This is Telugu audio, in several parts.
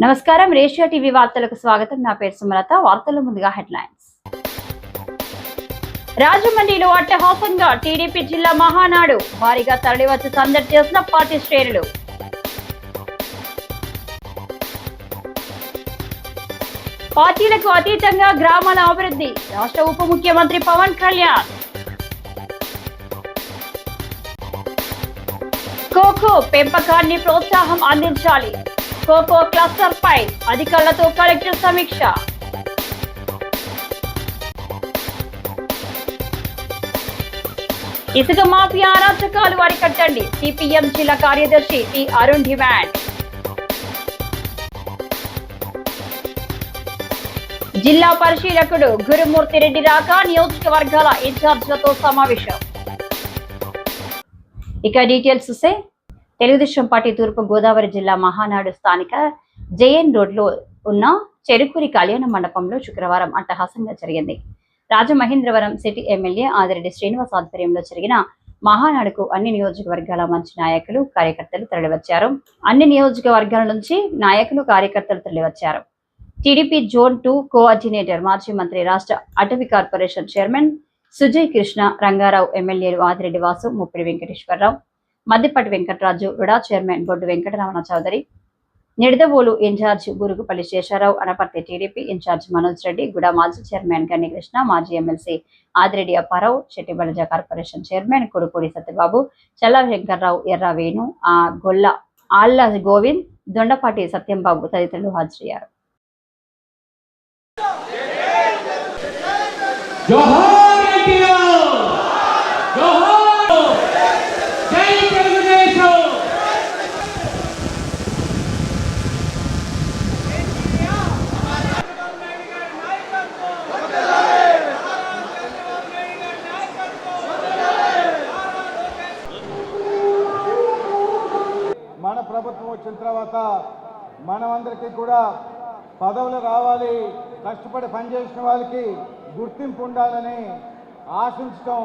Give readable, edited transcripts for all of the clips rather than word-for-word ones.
నమస్కారం రేషియో టీవీ వార్తలకు స్వాగతం. నా పేరు సుమలత. వార్తల ముందుగా హెడ్లైన్స్. రాజమండ్రిలో అట్టహాసంగా టీడీపీ జిల్లా మహానాడు భారీగా తరలివచ్చి సందడి చేసిన పార్టీ శ్రేణులు. పార్టీలకు అతీతంగా గ్రామాల అభివృద్ధి రాష్ట్ర ఉప ముఖ్యమంత్రి పవన్ కళ్యాణ్. కోకో పెంపకాన్ని ప్రోత్సాహం అందించాలి. కోకో క్లస్టర్ పై అధికారులతో కలెక్టర్ సమీక్ష. ఇసుక మాఫియా అరాచకాలు అరికట్టండి. సిపిఎం జిల్లా కార్యదర్శి టి అరుణ్ డిమాండ్. జిల్లా పరిశీలకుడు గురుమూర్తి రెడ్డి రాక నియోజకవర్గాల ఇన్ఛార్జ్లతో సమావేశం. ఇక డీటెయిల్స్ చూస్తే తెలుగుదేశం పార్టీ తూర్పు గోదావరి జిల్లా మహానాడు స్థానిక జేఎన్ రోడ్లో ఉన్న చెరుకూరి కళ్యాణ మండపంలో శుక్రవారం అట్టహాసంగా జరిగింది. రాజమహేంద్రవరం సిటీ ఎమ్మెల్యే ఆదిరెడ్డి శ్రీనివాస్ ఆధ్వర్యంలో జరిగిన మహానాడుకు అన్ని నియోజకవర్గాల మంచి నాయకులు కార్యకర్తలు తరలివచ్చారు. అన్ని నియోజకవర్గాల నుంచి నాయకులు కార్యకర్తలు తరలివచ్చారు. టీడీపీ జోన్ 2 కోఆర్డినేటర్ మాజీ మంత్రి రాష్ట్ర అటవీ కార్పొరేషన్ చైర్మన్ సుజయ్ కృష్ణ, రంగారావు, ఎమ్మెల్యేలు Adireddy Vasu, Muppidi Venkateswararao, Maddipati Venkataraju, RUDA chairman Boddu Venkataramana Chowdary, Nidadavolu incharge Burugupalli Sesharao, Anaparthi TDP incharge Manoj Reddy, GUDA మాజీ చైర్మన్ గన్నికృష్ణ, మాజీ MLC Adireddy Apparao, Chettibalija corporation chairman Kodupudi Satyababu, Challa Shankarrao, Erra Venu, గొల్ల ఆళ్ల గోవింద్, దొండపాటి సత్యంబాబు తదితరులు హాజరయ్యారు. మన ప్రభుత్వం వచ్చిన తర్వాత మనమందరికీ కూడా పదవులు రావాలి, కష్టపడి పనిచేసిన వాళ్ళకి గుర్తింపు ఉండాలని ఆశించడం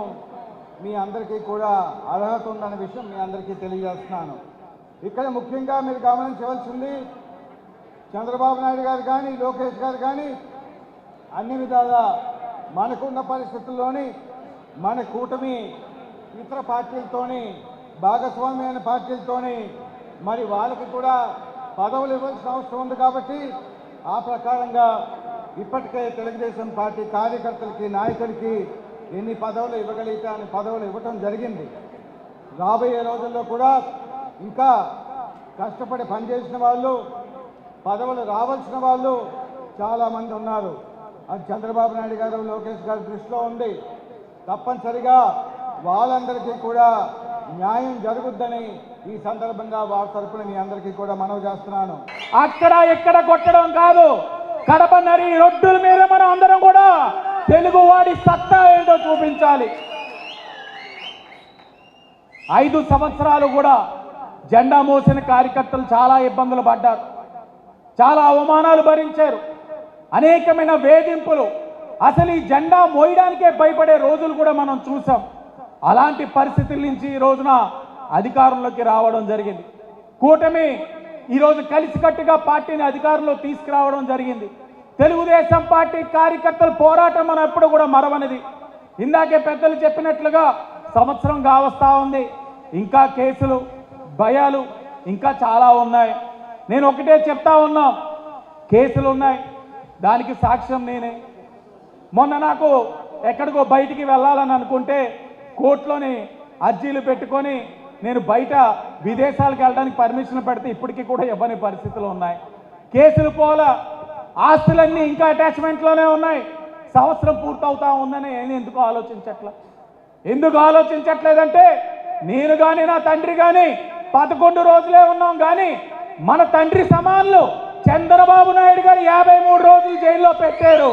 మీ అందరికీ కూడా అర్హత ఉందన్న విషయం మీ అందరికీ తెలియజేస్తున్నాను. ఇక్కడ ముఖ్యంగా మీరు గమనించవలసింది, చంద్రబాబు నాయుడు గారు కానీ లోకేష్ గారు కానీ అన్ని విధాలా మనకున్న పరిస్థితుల్లోని మన కూటమి ఇతర పార్టీలతోని భాగస్వామ్యమైన పార్టీలతోని మరి వాళ్ళకి కూడా పదవులు ఇవ్వాల్సిన అవసరం ఉంది. కాబట్టి ఆ ప్రకారంగా ఇప్పటికే తెలుగుదేశం పార్టీ కార్యకర్తలకి నాయకులకి ఎన్ని పదవులు ఇవ్వగలిగితే అన్ని పదవులు ఇవ్వటం జరిగింది. రాబోయే రోజుల్లో కూడా ఇంకా కష్టపడి పనిచేసిన వాళ్ళు, పదవులు రావాల్సిన వాళ్ళు చాలామంది ఉన్నారు. అది చంద్రబాబు నాయుడు గారు లోకేష్ గారి దృష్టిలో ఉంది. తప్పనిసరిగా వాళ్ళందరికీ కూడా న్యాయం జరుగుద్దని ఈ సందర్భంగా వారి తరపున మీ అందరికీ కూడా మనవి చేస్తున్నాను. అక్కడ ఎక్కడ కొట్టడం కాదు, కడప నరి రొడ్డుల మీద మనం అందరం కూడా తెలుగువాడి సత్తా ఏంటో చూపించాలి. 5 సంవత్సరాలు కూడా జెండా మోసిన కార్యకర్తలు చాలా ఇబ్బందులు పడ్డారు, చాలా అవమానాలు భరించారు, అనేకమైన వేధింపులు. అసలు ఈ జెండా మోయడానికే భయపడే రోజులు కూడా మనం చూసాం. అలాంటి పరిస్థితుల నుంచి ఈ రోజున అధికారంలోకి రావడం జరిగింది. కూటమి ఈరోజు కలిసికట్టుగా పార్టీని అధికారంలో తీసుకురావడం జరిగింది. తెలుగుదేశం పార్టీ కార్యకర్తల పోరాటం మనం ఎప్పుడు కూడా మరవనిది. ఇందాకే పెద్దలు చెప్పినట్లుగా సంవత్సరం కావస్తా ఉంది, ఇంకా కేసులు, భయాలు ఇంకా చాలా ఉన్నాయి. నేను ఒకటే చెప్తా ఉన్నా, కేసులు ఉన్నాయి, దానికి సాక్ష్యం నేనే. మొన్న నాకు ఎక్కడికో బయటికి వెళ్ళాలని అనుకుంటే కోర్టులోని అర్జీలు పెట్టుకొని నేను బయట విదేశాలకు వెళ్ళడానికి పర్మిషన్ పెడితే ఇప్పటికీ కూడా ఇవ్వని పరిస్థితులు ఉన్నాయి. కేసులు పోలా, ఆస్తులన్నీ ఇంకా అటాచ్మెంట్లోనే ఉన్నాయి. సంవత్సరం పూర్తవుతా ఉందని నేను ఎందుకు ఆలోచించట్లేదంటే నేను కానీ నా తండ్రి కానీ 11 రోజులే ఉన్నాం. కానీ మన తండ్రి సమానులు చంద్రబాబు నాయుడు గారు 53 రోజులు జైల్లో పెట్టారు.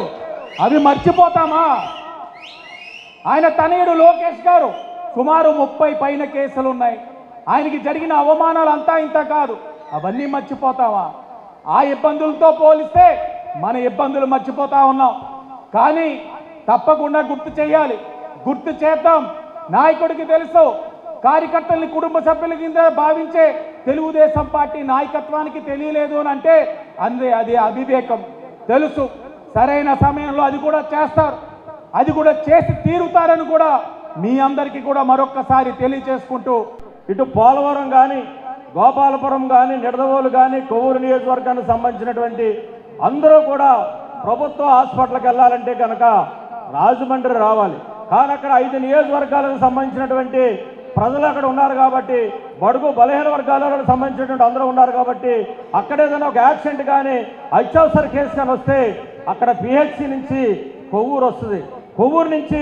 అవి మర్చిపోతామా? ఆయన తనయుడు లోకేష్ గారు సుమారు 30 పైన కేసులు ఉన్నాయి. ఆయనకి జరిగిన అవమానాలు అంతా ఇంత కాదు, అవన్నీ మర్చిపోతామా? ఆ ఇబ్బందులతో పోలిస్తే మన ఇబ్బందులు మర్చిపోతా ఉన్నాం. కానీ తప్పకుండా గుర్తు చేయాలి, గుర్తు చేద్దాం. నాయకుడికి తెలుసు, కార్యకర్తల్ని కుటుంబ సభ్యుల కింద భావించే తెలుగుదేశం పార్టీ నాయకత్వానికి తెలియలేదు అని అంటే అది అవివేకం. తెలుసు, సరైన సమయంలో అది కూడా చేస్తారు, అది కూడా చేసి తీరుతారని కూడా మీ అందరికీ కూడా మరొక్కసారి తెలియజేసుకుంటూ, ఇటు పోలవరం కానీ, గోపాలపురం కానీ, నిడదవోలు కానీ, కొవ్వూరు నియోజకవర్గానికి సంబంధించినటువంటి అందరూ కూడా ప్రభుత్వ హాస్పిటల్కి వెళ్ళాలంటే కనుక రాజమండ్రి రావాలి. కానీ అక్కడ 5 నియోజకవర్గాలకు సంబంధించినటువంటి ప్రజలు అక్కడ ఉన్నారు కాబట్టి, బడుగు బలహీన వర్గాలకు సంబంధించినటువంటి అందరూ ఉన్నారు కాబట్టి, అక్కడ ఏదైనా ఒక యాక్సిడెంట్ కానీ అత్యవసర కేసు కానీ వస్తే అక్కడ పిహెచ్సి నుంచి కొవ్వూరు వస్తుంది, కొవ్వూరు నుంచి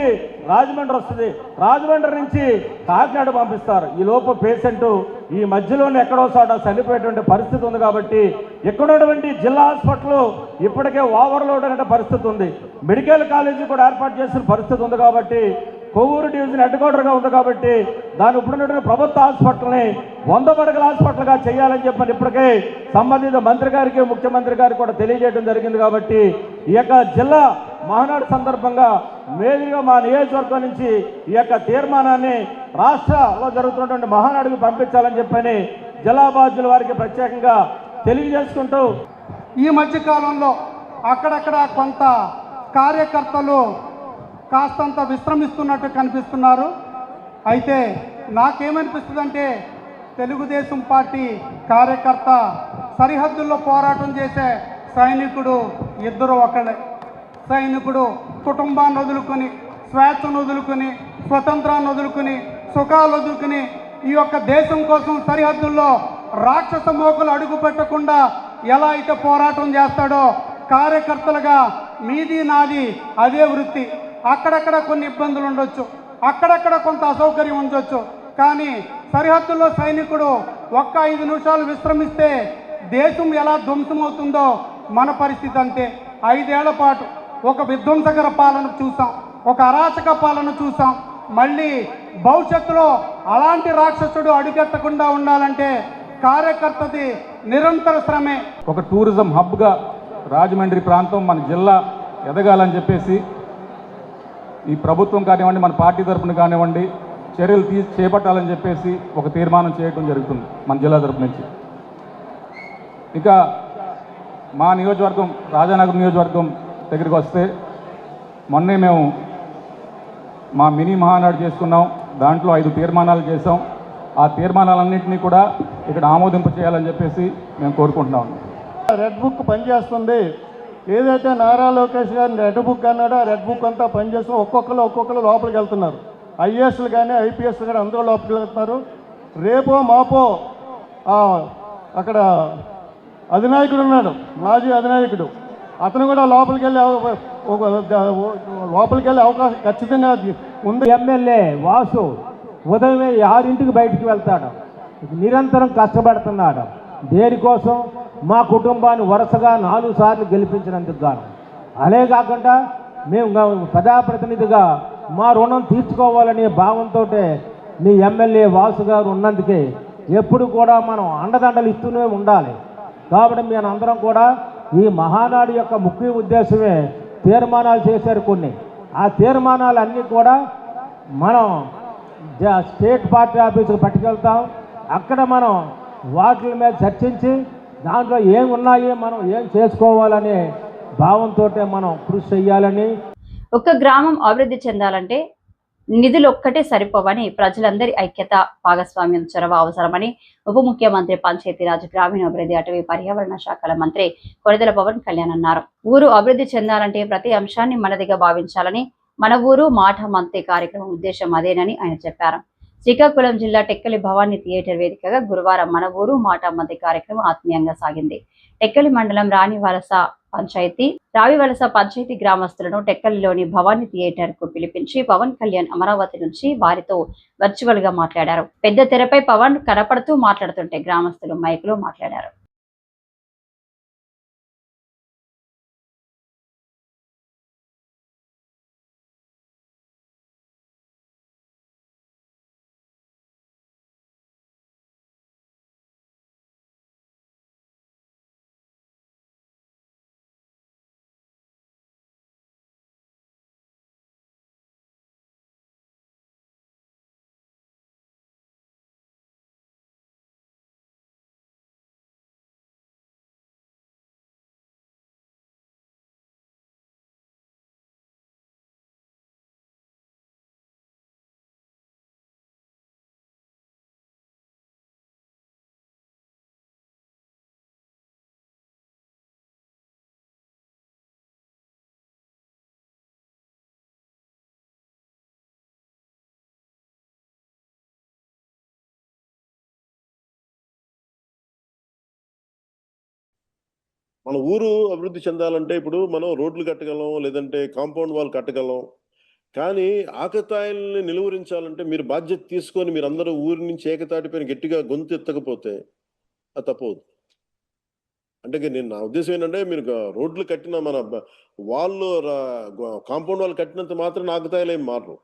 రాజమండ్రి వస్తుంది, రాజమండ్రి నుంచి కాకినాడ పంపిస్తారు. ఈ లోపు పేషెంట్ ఈ మధ్యలోనే ఎక్కడో చోట చనిపోయేటువంటి పరిస్థితి ఉంది. కాబట్టి ఎక్కడున్నటువంటి జిల్లా హాస్పిటల్ ఇప్పటికే ఓవర్లోడ్ అనే పరిస్థితి ఉంది. మెడికల్ కాలేజీ కూడా ఏర్పాటు చేసిన పరిస్థితి ఉంది. కాబట్టి కొవ్వూరు డివిజన్ హెడ్ క్వార్టర్గా ఉంది కాబట్టి దాని ఇప్పుడున్నటువంటి ప్రభుత్వ హాస్పిటల్ని 100 పడకల హాస్పిటల్గా చేయాలని చెప్పని ఇప్పటికే సంబంధిత మంత్రి గారికి, ముఖ్యమంత్రి గారికి కూడా తెలియజేయడం జరిగింది. కాబట్టి ఈ యొక్క జిల్లా మహానాడు సందర్భంగా మేలుగా మా నియోజకవర్గం నుంచి ఈ యొక్క తీర్మానాన్ని రాష్ట్రంలో జరుగుతున్నటువంటి మహానాడుకు పంపించాలని చెప్పని జిల్లా బాధ్యుల వారికి ప్రత్యేకంగా తెలియజేసుకుంటూ, ఈ మధ్యకాలంలో అక్కడక్కడ కొంత కార్యకర్తలు కాస్తంత విశ్రమిస్తున్నట్టు కనిపిస్తున్నారు. అయితే నాకేమనిపిస్తుందంటే, తెలుగుదేశం పార్టీ కార్యకర్త సరిహద్దుల్లో పోరాటం చేసే సైనికుడు ఇద్దరు ఒకళ్ళే. సైనికుడు కుటుంబాన్ని వదులుకొని, స్వేచ్ఛను వదులుకొని, స్వతంత్రాన్ని వదులుకొని, సుఖాలు వదులుకొని ఈ యొక్క దేశం కోసం సరిహద్దుల్లో రాక్షస మోకలు అడుగు పెట్టకుండా ఎలా అయితే పోరాటం చేస్తాడో, కార్యకర్తలుగా మీది నాది అదే వృత్తి. అక్కడక్కడ కొన్ని ఇబ్బందులు ఉండొచ్చు, అక్కడక్కడ కొంత అసౌకర్యం ఉండొచ్చు, కానీ సరిహద్దుల్లో సైనికుడు ఒక్క 5 నిమిషాలు విశ్రమిస్తే దేశం ఎలా ధ్వంసమవుతుందో మన పరిస్థితి అంతే. 5 ఏళ్ల పాటు ఒక విధ్వంసకర పాలన చూసాం, ఒక అరాచక పాలన చూసాం. మళ్ళీ భవిష్యత్తులో అలాంటి రాక్షసుడు అడుగెట్టకుండా ఉండాలంటే కార్యకర్తది నిరంతర శ్రమే. ఒక టూరిజం హబ్గా రాజమండ్రి ప్రాంతం, మన జిల్లా ఎదగాలని చెప్పేసి ఈ ప్రభుత్వం కానివ్వండి, మన పార్టీ తరఫున కానివ్వండి చర్యలు చేపట్టాలని చెప్పేసి ఒక తీర్మానం చేయడం జరుగుతుంది మన జిల్లా తరఫు నుంచి. ఇక మా నియోజకవర్గం, రాజానగర్ నియోజకవర్గం దగ్గరికి వస్తే, మొన్నే మేము మా మినీ మహానాడు చేసుకున్నాం. దాంట్లో 5 తీర్మానాలు చేసాం. ఆ తీర్మానాలన్నింటినీ కూడా ఇక్కడ ఆమోదింప చేయాలని చెప్పేసి మేము కోరుకుంటున్నాం. రెడ్ బుక్ పనిచేస్తుంది. ఏదైతే నారా లోకేష్ గారిని రెడ్ బుక్ అన్నాడో ఆ రెడ్ బుక్ అంతా పనిచేస్తూ ఒక్కొక్కరు లోపలికి వెళ్తున్నారు. ఐఏఎస్లు కానీ ఐపీఎస్లు కానీ అందరూ లోపలికి వెళ్తున్నారు. రేపో మాపో అక్కడ అధినాయకుడు ఉన్నాడు, మాజీ అధినాయకుడు, అతను కూడా లోపలికి వెళ్ళే అవకాశం ఖచ్చితంగా ఉంది. ఎమ్మెల్యే వాసు ఉదయమే 6ంటికి బయటికి వెళ్తాడు, నిరంతరం కష్టపడుతున్నాడు. దేనికోసం? మా కుటుంబాన్ని వరుసగా 4 సార్లు గెలిపించినందుకు గాను. అదే కాకుండా మేము ప్రజాప్రతినిధిగా మా రుణం తీర్చుకోవాలనే భావంతో మీ ఎమ్మెల్యే వాసు గారు ఉన్నందుకే ఎప్పుడు కూడా మనం అండదండలు ఇస్తూనే ఉండాలి. కాబట్టి మేము అందరం కూడా ఈ మహానాడు యొక్క ముఖ్య ఉద్దేశమే తీర్మానాలు చేశారు కొన్ని. ఆ తీర్మానాలన్నీ కూడా మనం స్టేట్ పార్టీ ఆఫీసుకు పట్టుకెళ్తాం. అక్కడ మనం వాటి మీద చర్చించి దాంట్లో ఏమున్నాయి, మనం ఏం చేసుకోవాలనే భావంతో మనం కృషి చేయాలని. ఒక గ్రామం అభివృద్ధి చెందాలంటే నిధులు ఒక్కటే సరిపోవని, ప్రజలందరి ఐక్యత, భాగస్వామ్యం, చొరవ అవసరమని ఉప ముఖ్యమంత్రి, పంచాయతీరాజ్, గ్రామీణాభివృద్ధి, అటవీ పర్యావరణ శాఖల మంత్రి కొణిదెల పవన్ కళ్యాణ్ అన్నారు. ఊరు అభివృద్ధి చెందాలంటే ప్రతి అంశాన్ని మనదిగా భావించాలని, మన ఊరు మాట మంత్రి కార్యక్రమం ఉద్దేశం అదేనని ఆయన చెప్పారు. శ్రీకాకుళం జిల్లా టెక్కలి భవానీ థియేటర్ వేదికగా గురువారం మన ఊరు మాట మంత్రి కార్యక్రమం ఆత్మీయంగా సాగింది. టెక్కలి మండలం రావివలస పంచాయతీ గ్రామస్తులను టెక్కలిలోని భవానీ థియేటర్ కు పిలిపించి పవన్ కళ్యాణ్ అమరావతి నుంచి వారితో వర్చువల్ గా మాట్లాడారు. పెద్ద తెరపై పవన్ కనపడుతూ మాట్లాడుతుంటే గ్రామస్తులు మైక్ లో మాట్లాడారు. మన ఊరు అభివృద్ధి చెందాలంటే ఇప్పుడు మనం రోడ్లు కట్టగలం, లేదంటే కాంపౌండ్ వాల్ కట్టగలం. కానీ ఆకతాయిల్ని నిలువరించాలంటే మీరు బాధ్యత తీసుకొని మీరందరూ ఊరి నుంచి ఏకతాటిపైన గట్టిగా గొంతు ఎత్తకపోతే అది తప్పవుద్ది. అంటే నా ఉద్దేశ్యం ఏంటంటే మీరు రోడ్లు కట్టిన మన వాళ్ళు కాంపౌండ్ వాల్ కట్టినంత మాత్రం ఆకతాయిలు ఏం మారరు.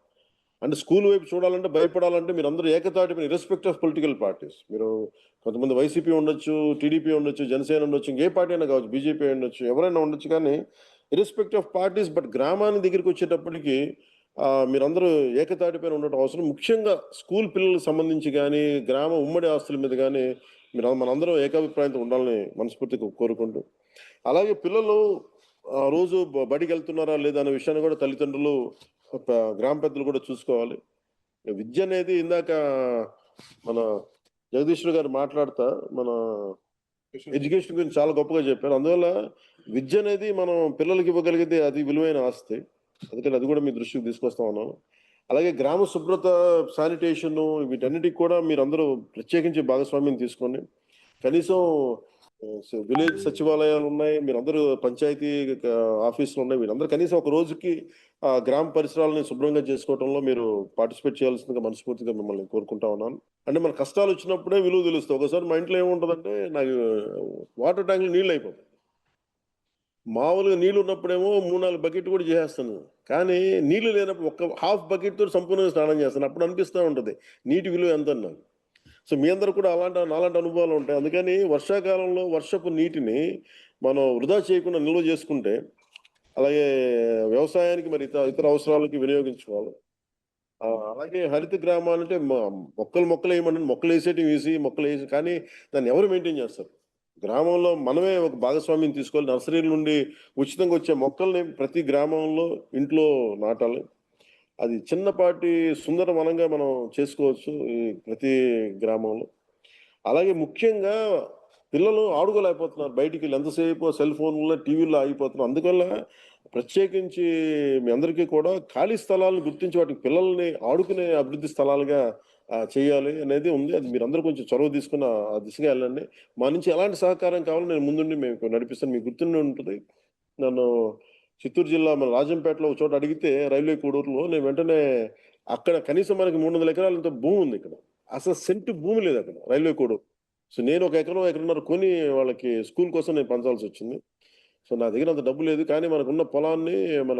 అంటే స్కూల్ వైపు చూడాలంటే భయపడాలంటే మీరు అందరూ ఏకతాటిపైన ఇర్రెస్పెక్ట్ ఆఫ్ పొలిటికల్ పార్టీస్, మీరు కొంతమంది వైసీపీ ఉండొచ్చు, టీడీపీ ఉండొచ్చు, జనసేన ఉండొచ్చు, ఇంకే పార్టీ అయినా కావచ్చు, బీజేపీ ఉండొచ్చు, ఎవరైనా ఉండొచ్చు, కానీ ఇర్రెస్పెక్ట్ ఆఫ్ పార్టీస్. బట్ గ్రామాన్ని దగ్గరికి వచ్చేటప్పటికి మీరందరూ ఏకతాటిపైన ఉండటం అవసరం. ముఖ్యంగా స్కూల్ పిల్లలకు సంబంధించి కానీ గ్రామ ఉమ్మడి ఆస్తుల మీద కానీ మనందరం ఏకాభిప్రాయంతో ఉండాలని మనస్ఫూర్తిగా కోరుకుంటూ, అలాగే పిల్లలు రోజు బడికి వెళ్తున్నారా లేదా అనే విషయాన్ని కూడా తల్లిదండ్రులు, గ్రామ పెద్దలు కూడా చూసుకోవాలి. విద్య అనేది ఇందాక మన జగదీశ్వర్ గారు మాట్లాడుతా మన ఎడ్యుకేషన్ గురించి చాలా గొప్పగా చెప్పారు. అందువల్ల విద్య అనేది మనం పిల్లలకి ఇవ్వగలిగితే అది విలువైన ఆస్తి. అందుకని అది కూడా మీ దృష్టికి తీసుకొస్తా ఉన్నాను. అలాగే గ్రామ శుభ్రత, శానిటేషన్, వీటన్నిటికి కూడా మీరు అందరూ ప్రత్యేకించి భాగస్వామ్యం తీసుకోండి. కనీసం విలేజ్ సచివాలయాలు ఉన్నాయి, మీరందరూ పంచాయతీ ఆఫీసులు ఉన్నాయి, మీరందరూ కనీసం ఒక రోజుకి గ్రామ పరిసరాలని శుభ్రంగా చేసుకోవడంలో మీరు పార్టిసిపేట్ చేయాల్సిందిగా మనస్ఫూర్తిగా మిమ్మల్ని కోరుకుంటా ఉన్నాను. అంటే మన కష్టాలు వచ్చినప్పుడే విలువ తెలుస్తుంది. ఒకసారి మా ఇంట్లో ఏముంటుందంటే నాకు వాటర్ ట్యాంక్లో నీళ్ళు అయిపోతాయి. మామూలుగా నీళ్ళు ఉన్నప్పుడేమో 3-4 బకెట్ కూడా చేసేస్తాను, కానీ నీళ్లు లేనప్పుడు ఒక్క హాఫ్ బకెట్తో సంపూర్ణంగా స్నానం చేస్తాను. అప్పుడు అనిపిస్తూ ఉంటుంది నీటి విలువ ఎంత అన్నాను. సో మీ అందరూ కూడా నాలాంటి అనుభవాలు ఉంటాయి. అందుకని వర్షాకాలంలో వర్షపు నీటిని మనం వృధా చేయకుండా నిల్వ చేసుకుంటే, అలాగే వ్యవసాయానికి మరి ఇతర అవసరాలకి వినియోగించుకోవాలి. అలాగే హరిత గ్రామాలంటే మొక్కలు వేయమంటే మొక్కలు వేసేటివి వేసి మొక్కలు వేసి, కానీ దాన్ని ఎవరు మెయింటైన్ చేస్తారు? గ్రామంలో మనమే ఒక భాగస్వామ్యం తీసుకోవాలి. నర్సరీల నుండి ఉచితంగా వచ్చే మొక్కల్ని ప్రతి గ్రామంలో ఇంట్లో నాటాలి. అది చిన్నపాటి సుందర వనంగా మనం చేసుకోవచ్చు ఈ ప్రతి గ్రామంలో. అలాగే ముఖ్యంగా పిల్లలు ఆడుకోలేకపోతున్నారు, బయటికి వెళ్ళి ఎంతసేపు సెల్ ఫోన్లో, టీవీల్లో ఆగిపోతున్నారు. అందువల్ల ప్రత్యేకించి మీ అందరికీ కూడా ఖాళీ స్థలాలను గుర్తించి వాటికి పిల్లల్ని ఆడుకునే అభివృద్ధి స్థలాలుగా చేయాలి అనేది ఉంది. అది మీరందరూ కొంచెం చొరవ తీసుకున్న ఆ దిశగా వెళ్ళండి. మా నుంచి ఎలాంటి సహకారం కావాలో నేను ముందుండి మేము నడిపిస్తాను. మీకు గుర్తుండి ఉంటుంది, నన్ను చిత్తూరు జిల్లా మన రాజంపేటలో ఒక చోట అడిగితే రైల్వే కోడూరులో నేను వెంటనే అక్కడ కనీసం మనకి 300 ఎకరాలంత భూమి ఉంది. ఇక్కడ అసలు సెంటు భూమి లేదు అక్కడ రైల్వే కోడూరు. సో నేను 1 ఎకరం కొని వాళ్ళకి స్కూల్ కోసం నేను పంచాల్సి వచ్చింది. సో నా దగ్గర అంత డబ్బు లేదు, కానీ మనకున్న పొలాన్ని, మన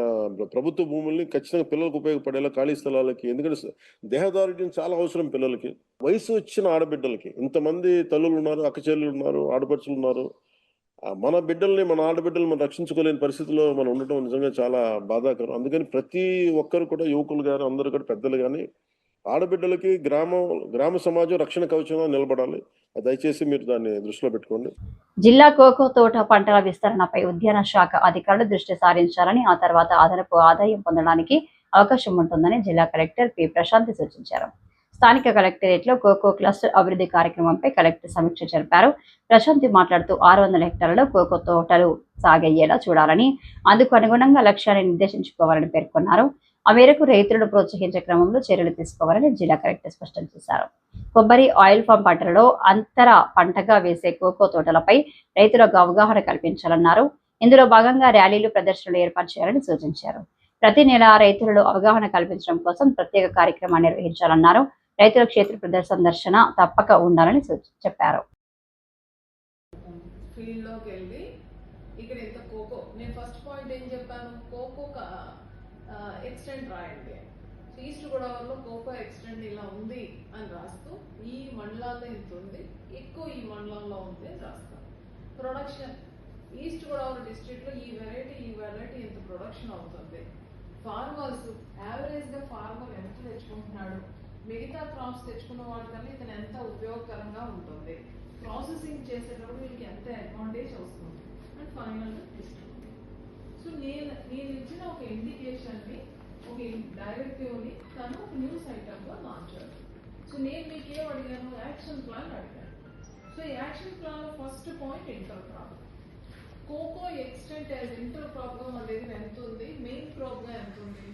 ప్రభుత్వ భూముల్ని ఖచ్చితంగా పిల్లలకు ఉపయోగపడేలా ఖాళీ స్థలాలకి, ఎందుకంటే దేహదారుఢ్యం చాలా అవసరం పిల్లలకి. వయసు వచ్చిన ఆడబిడ్డలకి ఇంతమంది తల్లులు ఉన్నారు, అక్క చెల్లెలు ఉన్నారు, ఆడపడుచులు ఉన్నారు. మన బిడ్డల్ని, మన ఆడబిడ్డలు మనం రక్షించుకోలేని పరిస్థితిలో మనం ఉండటం నిజంగా చాలా బాధాకరం. అందుకని ప్రతి ఒక్కరు కూడా, యువకులు కానీ అందరూ కూడా, పెద్దలు కానీ, ఆడబిడ్డలకి గ్రామ సమాజం రక్షణ కవచంగా నిలబడాలి. దయచేసి మీరు దాన్ని దృష్టిలో పెట్టుకోండి. జిల్లా కోకో తోట పంటల విస్తరణపై ఉద్యాన శాఖ అధికారులు దృష్టి సారించాలని, ఆ తర్వాత అదనపు ఆదాయం పొందడానికి అవకాశం ఉంటుందని జిల్లా కలెక్టర్ పి ప్రశాంతి సూచించారు. స్థానిక కలెక్టరేట్ లో కోకో క్లస్టర్ అభివృద్ధి కార్యక్రమంపై కలెక్టర్ సమీక్ష జరిపారు. ప్రశాంతి మాట్లాడుతూ 600 హెక్టార్లలో కోకో తోటలు సాగయ్యేలా చూడాలని, అందుకు అనుగుణంగా లక్ష్యాన్ని నిర్దేశించుకోవాలని పేర్కొన్నారు. ఆ మేరకు రైతులను ప్రోత్సహించే క్రమంలో చర్యలు తీసుకోవాలని జిల్లా కలెక్టర్ స్పష్టం చేశారు. కొబ్బరి, ఆయిల్ ఫామ్ పంటలలో అంతర పంటగా వేసే కోకో తోటలపై రైతులకు అవగాహన కల్పించాలన్నారు. ఇందులో భాగంగా ర్యాలీలు, ప్రదర్శనలు ఏర్పాటు చేయాలని సూచించారు. ప్రతి నెల రైతులలో అవగాహన కల్పించడం కోసం ప్రత్యేక కార్యక్రమాన్ని నిర్వహించాలన్నారు. రైతుల క్షేత్ర ప్రదర్శన తప్పక ఉండాలని చెప్పారు. ఫీల్డ్లోకి వెళ్ళి ఇక్కడ ఎంత కోకో, నేను ఫస్ట్ పాయింట్ ఏం చెప్పాను, కోకో ఎక్స్టెంట్ రాయండి. ఈస్ట్ గోదావరిలో కోకో ఎక్స్టెంట్ ఇలా ఉంది అని రాస్తూ, ఈ మండలాల్లో ఇంత ఉంది, ఎక్కువ ఈ మండలంలో ఉంది అని రాస్తాను. ప్రొడక్షన్ ఈస్ట్ గోదావరి డిస్ట్రిక్ట్లో ఈ వెరైటీ ఇంత ప్రొడక్షన్ అవుతుంది. ఫార్మర్స్ యావరేజ్గా ఫార్మర్ ఎంత తెచ్చుకుంటున్నాడు, మిగతా క్రాప్స్ తెచ్చుకున్న వాటికన్నా ఇతను ఎంత ఉపయోగకరంగా ఉంటుంది, ప్రాసెసింగ్ చేసేటప్పుడు వీళ్ళకి ఎంత అడ్వాంటేజ్ వస్తుంది అండ్ ఫైనల్గా డిస్ట్రిబ్యూట్. సో నేను ఇచ్చిన ఒక ఇండికేషన్ని, ఒక డైరెక్టివ్ని తను ఒక న్యూస్ ఐటమ్గా మార్చాడు. సో నేను మీకు ఏం అడిగాను, యాక్షన్ ప్లాన్ అడిగాను. సో యాక్షన్ ప్లాన్లో first point intercrop. Cocoa extent as ఇంటర్ క్రాప్గా మన దగ్గర ఎంత ఉంది, మెయిన్ క్రాప్గా ఎంత ఉంది?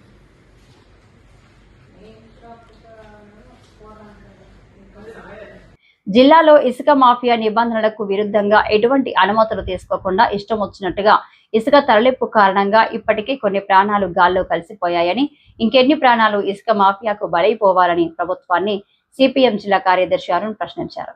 జిల్లాలో ఇసుక మాఫియా నిబంధనలకు విరుద్ధంగా ఎటువంటి అనుమతులు తీసుకోకుండా ఇష్టం వచ్చినట్టుగా ఇసుక తరలింపు కారణంగా ఇప్పటికీ కొన్ని ప్రాణాలు గాల్లో కలిసిపోయాయని, ఇంకెన్ని ప్రాణాలు ఇసుక మాఫియాకు బలైపోవాలని ప్రభుత్వాన్ని సిపిఎం జిల్లా కార్యదర్శి అరుణ్ ప్రశ్నించారు.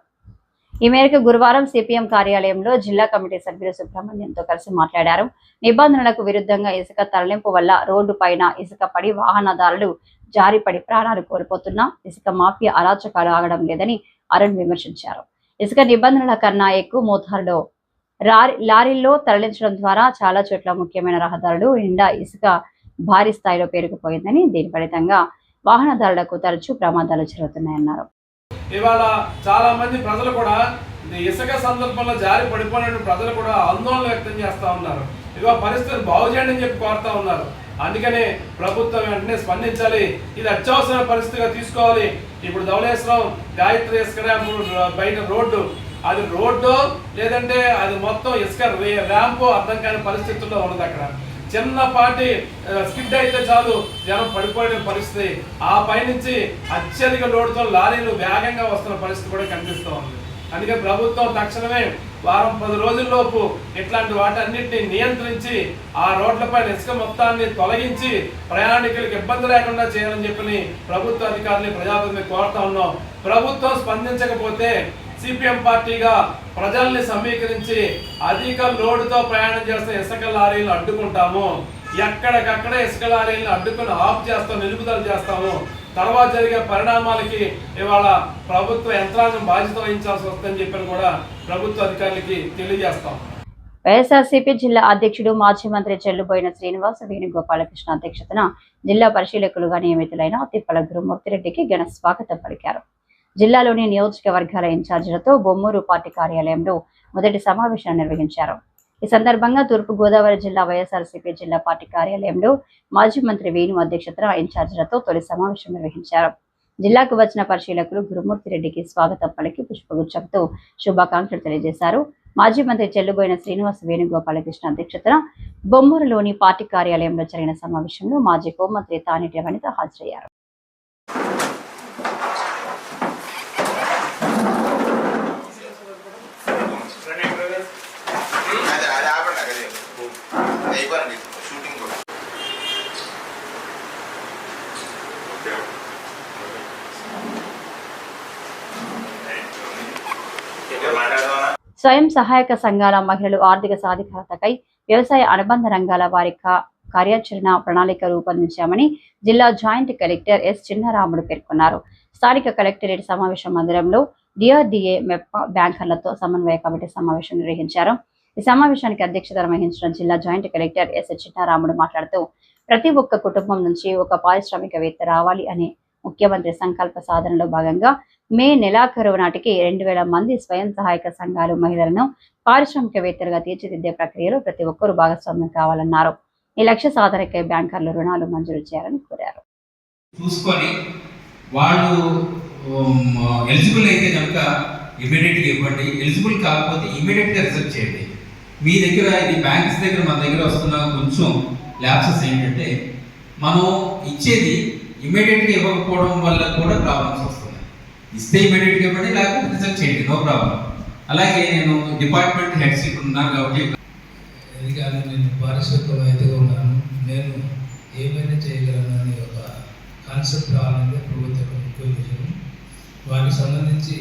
ఈ మేరకు గురువారం సిపిఎం కార్యాలయంలో జిల్లా కమిటీ సభ్యులు సుబ్రహ్మణ్యంతో కలిసి మాట్లాడారు. నిబంధనలకు విరుద్ధంగా ఇసుక తరలింపు వల్ల రోడ్డు పైన ఇసుక పడి వాహనదారులు జారిపడి ప్రాణాలు కోల్పోతున్నా ఇసుక మాఫియా అరాచకాలు ఆగడం లేదని అరుణ్ విమర్శించారు. ఇసుక నిబంధనల కన్నా ఎక్కువ మోతాదులో లారీల్లో తరలించడం ద్వారా చాలా చోట్ల ముఖ్యమైన రహదారులు నిండా ఇసుక భారీ స్థాయిలో పేరుకుపోయిందని, దీని ఫలితంగా వాహనదారులకు తరచూ ప్రమాదాలు జరుగుతున్నాయన్నారు. ఇవాళ చాలా మంది ప్రజలు కూడా ఇసుక సందర్భంలో జారి పడిపోయిన ప్రజలు కూడా ఆందోళన వ్యక్తం చేస్తా ఉన్నారు. ఇదిగో పరిస్థితులు బాగు చేయండి అని చెప్పి కోరుతా ఉన్నారు. అందుకనే ప్రభుత్వం వెంటనే స్పందించాలి. ఇది అత్యవసర పరిస్థితిగా తీసుకోవాలి. ఇప్పుడు ధవళేశ్వరం గాయత్రి ఇసుక బయట రోడ్డు, అది రోడ్డు లేదంటే అది మొత్తం ఇసుక ర్యాంపు అర్థం కాని పరిస్థితుల్లో ఉన్నది. అక్కడ చిన్నపాటి స్కిడ్ అయితే చాలు జనం పడిపోయిన పరిస్థితి. ఆ పైనుంచి అత్యధిక లోడుతో లారీలు వేగంగా వస్తున్న పరిస్థితి కూడా కనిపిస్తూ ఉంది. అందుకే ప్రభుత్వం తక్షణమే వారం 10 రోజుల్లోపు ఇట్లాంటి వాటన్నిటిని నియంత్రించి ఆ రోడ్లపైన ఇసుక మొత్తాన్ని తొలగించి ప్రయాణికులకు ఇబ్బంది లేకుండా చేయాలని చెప్పి ప్రభుత్వ అధికారులు ప్రజాప్రతినిధులు కోరుతా ఉన్నాం. ప్రభుత్వం స్పందించకపోతే సిపిఎం పార్టీగా ప్రజల్ని సమీకరించి అధిక లోడుతో ప్రయాణం చేస్తున్న ఇసుక లారీలను అడ్డుకుంటాము. ఎక్కడికక్కడ ఇసుక లారీలను అడ్డుకుని ఆఫ్ చేస్తాం, నిలుపుదల చేస్తాము. తర్వాత జరిగే పరిణామాలకి ఇవాళ ప్రభుత్వ యంత్రాంగం బాధ్యత వహించాల్సి వస్తుందని చెప్పని కూడా ప్రభుత్వ అధికారులకి తెలియజేస్తాం. వైఎస్ఆర్సీపీ జిల్లా అధ్యక్షుడు మాజీ మంత్రి చెల్లుబోయిన శ్రీనివాస్ వేణుగోపాలకృష్ణ అధ్యక్షతన జిల్లా పరిశీలకులుగా నియమితులైన తిప్పల గురుమూర్తిరెడ్డికి ఘన స్వాగతం పలికారు. జిల్లాలోని నియోజకవర్గాల ఇన్ఛార్జీలతో బొమ్మూరు పార్టీ కార్యాలయంలో మొదటి సమావేశాన్ని నిర్వహించారు. ఈ సందర్భంగా తూర్పు గోదావరి జిల్లా వైఎస్ఆర్సీపీ జిల్లా పార్టీ కార్యాలయంలో మాజీ మంత్రి వేణు అధ్యక్షతన ఇన్ఛార్జీలతో తొలి సమావేశం నిర్వహించారు. జిల్లాకు వచ్చిన పరిశీలకులు గురుమూర్తిరెడ్డికి స్వాగతం పలికి పుష్పగుచ్చంతో శుభాకాంక్షలు తెలియజేశారు. మాజీ మంత్రి చెల్లుబోయిన శ్రీనివాస్ వేణుగోపాలకృష్ణ అధ్యక్షతన బొమ్మూరులోని పార్టీ కార్యాలయంలో జరిగిన సమావేశంలో మాజీ హోంమంత్రి తానేటి వనిత హాజరయ్యారు. స్వయం సహాయక సంఘాల మహిళలు ఆర్థిక సాధికారతకై వ్యవసాయ అనుబంధ రంగాల వారి కార్యాచరణ ప్రణాళిక రూపొందించామని జిల్లా జాయింట్ కలెక్టర్ ఎస్ చిన్నరాముడు పేర్కొన్నారు. స్థానిక కలెక్టరేట్ సమావేశ మందిరంలో డిఆర్డీఏ మెప్ప బ్యాంకర్లతో సమన్వయ కమిటీ సమావేశం నిర్వహించారు. ఈ సమావేశానికి అధ్యక్షత వహించిన జిల్లా జాయింట్ కలెక్టర్ ఎస్ చిన్నరాముడు మాట్లాడుతూ ప్రతి ఒక్క కుటుంబం నుంచి ఒక పారిశ్రామికవేత్త రావాలి అనే ముఖ్యమంత్రి సంకల్ప సాధనలో భాగంగా మే నెలాఖరు నాటికి 2000 మంది స్వయం సహాయక సంఘాలు మహిళలను పారిశ్రామికవేత్తలుగా తీర్చిదిద్దే ప్రక్రియలో ప్రతి ఒక్కరూ భాగస్వామ్యం కావాలన్నారు. ఈ లక్ష్య సాధనకై బ్యాంకర్లు రుణాలు మంజూరు చేయాలని కోరారు. చూసుకొని వాళ్ళు ఎలిజిబుల్ అయితే కనుక ఇమీడియట్గా ఇవ్వండి, ఎలిజిబుల్ కాకపోతే ఇమీడియట్గా రిజెక్ట్ చేయండి. మీ దగ్గర ఇది బ్యాంక్స్ దగ్గర మన దగ్గర వస్తున్న కొంచెం ల్యాప్సెస్ ఏంటంటే మనం ఇచ్చేది ఇమీడియట్గా ఇవ్వకపోవడం వల్ల కూడా ప్రాబ్లమ్స్ వస్తున్నాయి. ఇస్తే ఇమీడియట్గా ఇవ్వండి, లేకపోతే రిజెక్ట్ చేయండి, నో ప్రాబ్లం. అలాగే నేను డిపార్ట్మెంట్ హెడ్స్ ఇప్పుడు ఉన్నాను కాబట్టి కానీ నేను పారిశ్రామికవేత్తగా ఉన్నాను, నేను ఏమైనా చేయగలను అనే ఒక కాన్సెప్ట్ రావాలంటే ప్రభుత్వం ముఖ్య విషయం. వారికి సంబంధించి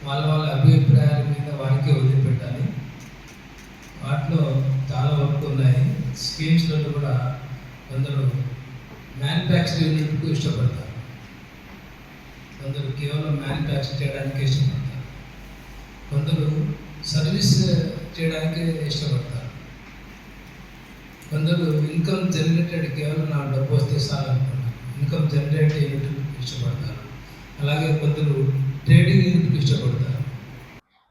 వాళ్ళ అభిప్రాయాల మీద వారికే వదిలిపెట్టాలి. వాటిలో చాలా వర్క్ ఉన్నాయి. స్కీమ్స్లో కూడా కొందరు మ్యానుఫ్యాక్చరింగ్ యూనిట్కు ఇష్టపడతారు, కొందరు కేవలం మ్యానుఫ్యాక్చర్ చేయడానికి ఇష్టపడతారు, కొందరు సర్వీస్ చేయడానికి ఇష్టపడతారు, కొందరు ఇన్కమ్ జనరేటెడ్ కేవలం నా డబ్బు వస్తే చాలనుకుంటారు, ఇన్కమ్ జనరేట్ యూనిట్ ఇష్టపడతారు. అలాగే కొందరు ట్రేడింగ్ యూనిట్కి ఇష్టపడతారు.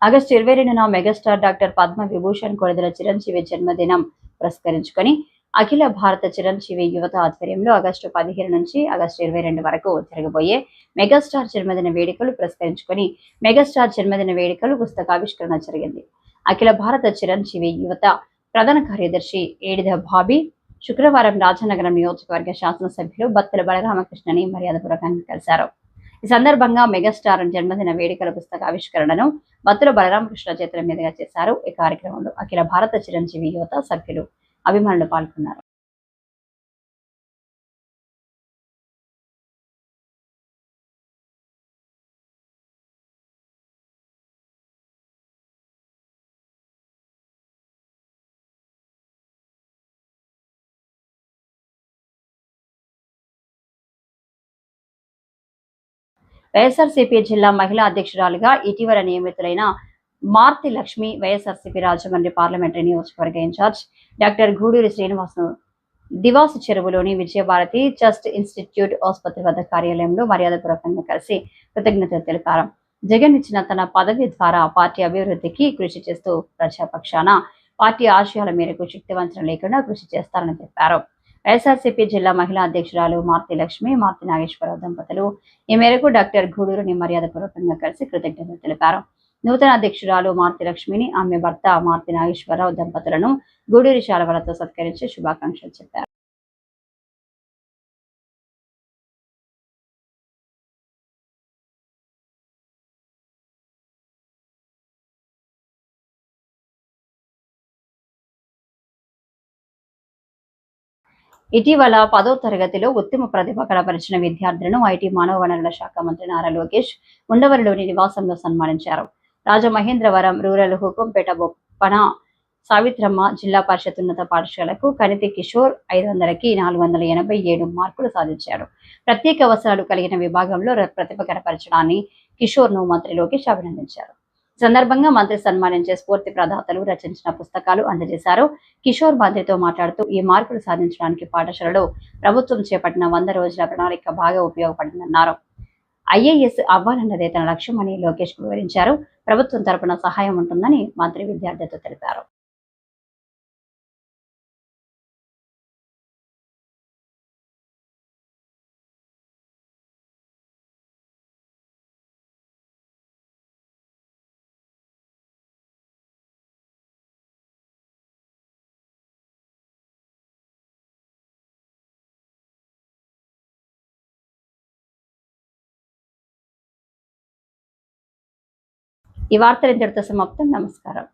ఆగస్టు 22న మెగాస్టార్ డాక్టర్ పద్మ విభూషణ్ కొణిదెల చిరంజీవి జన్మదినం పురస్కరించుకొని అఖిల భారత చిరంజీవి యువత ఆధ్వర్యంలో ఆగస్టు 15 నుంచి ఆగస్టు 22 వరకు జరగబోయే మెగాస్టార్ జన్మదిన వేడుకలు పురస్కరించుకొని మెగాస్టార్ జన్మదిన వేడుకలు పుస్తకావిష్కరణ జరిగింది. అఖిల భారత చిరంజీవి యువత ప్రధాన కార్యదర్శి ఏడిద బాబీ శుక్రవారం రాజనగరం నియోజకవర్గ శాసనసభ్యులు బత్తల బలరామకృష్ణని మర్యాదపూర్వకంగా కలిశారు. ఈ సందర్భంగా మెగాస్టార్ జన్మదిన వేడుకల పుస్తక ఆవిష్కరణను బత్తుల బలరామకృష్ణ చేతుల మీదుగా చేశారు. ఈ కార్యక్రమంలో అఖిల భారత చిరంజీవి యువత సభ్యులు, అభిమానులు పాల్గొన్నారు. వైఎస్ఆర్సీపీ జిల్లా మహిళా అధ్యక్షురాలుగా ఇటీవల నియమితులైన మార్తి లక్ష్మి వైఎస్ఆర్సీపీ రాజమండ్రి పార్లమెంటరీ నియోజకవర్గ ఇన్ఛార్జ్ డాక్టర్ గూడూరి శ్రీనివాస్ను దివాసు చెరువులోని విజయభారతి చెస్ట్ ఇన్స్టిట్యూట్ ఆసుపత్రి వద్ద కార్యాలయంలో మర్యాదపూర్వకంగా కలిసి కృతజ్ఞతలు తెలిపారు. జగన్ ఇచ్చిన తన పదవి ద్వారా పార్టీ అభివృద్ధికి కృషి చేస్తూ ప్రజాపక్షాన పార్టీ ఆశయాల మేరకు శక్తివంచన లేకుండా కృషి చేస్తారని చెప్పారు. వైఎస్ఆర్సీపీ జిల్లా మహిళా అధ్యక్షురాలు మార్తి లక్ష్మి, మార్తి నాగేశ్వరరావు దంపతులు ఈ మేరకు డాక్టర్ గూడూరుని మర్యాదపూర్వకంగా కలిసి కృతజ్ఞతలు తెలిపారు. నూతన అధ్యక్షురాలు మార్తి లక్ష్మిని, ఆమె భర్త మార్తి నాగేశ్వరరావు దంపతులను గూడూరి శాలువలతో సత్కరించి శుభాకాంక్షలు చెప్పారు. ఇటీవల 10వ తరగతిలో ఉత్తమ ప్రతిభ కనబరిచిన విద్యార్థులను ఐటీ మానవ వనరుల శాఖ మంత్రి నారా లోకేష్ ఉండవల్లిలోని నివాసంలో సన్మానించారు. రాజమహేంద్రవరం రూరల్ హుకుంపేట బొప్పన సావిత్రమ్మ జిల్లా పరిషత్ ఉన్నత పాఠశాలకు కనితి కిషోర్ 500కి 487 మార్కులు సాధించాడు. ప్రత్యేక అవసరాలు కలిగిన విభాగంలో ప్రతిభ కనపరచడాన్ని కిషోర్ను మంత్రి లోకేష్ అభినందించారు. సందర్భంగా మంత్రి సన్మానించే స్ఫూర్తి ప్రదాతలు రచించిన పుస్తకాలు అందజేశారు. కిషోర్ మంత్రితో మాట్లాడుతూ ఈ మార్కులు సాధించడానికి పాఠశాలలో ప్రభుత్వం చేపట్టిన 100 రోజుల ప్రణాళిక బాగా ఉపయోగపడిందన్నారు. ఐఏఎస్ అవ్వాలన్నదే తన లక్ష్యమని లోకేష్ వివరించారు. ప్రభుత్వం తరపున సహాయం ఉంటుందని మంత్రి విద్యార్థులతో తెలిపారు. ఈ వార్తలు ఇంతటితో సమాప్తం. నమస్కారం.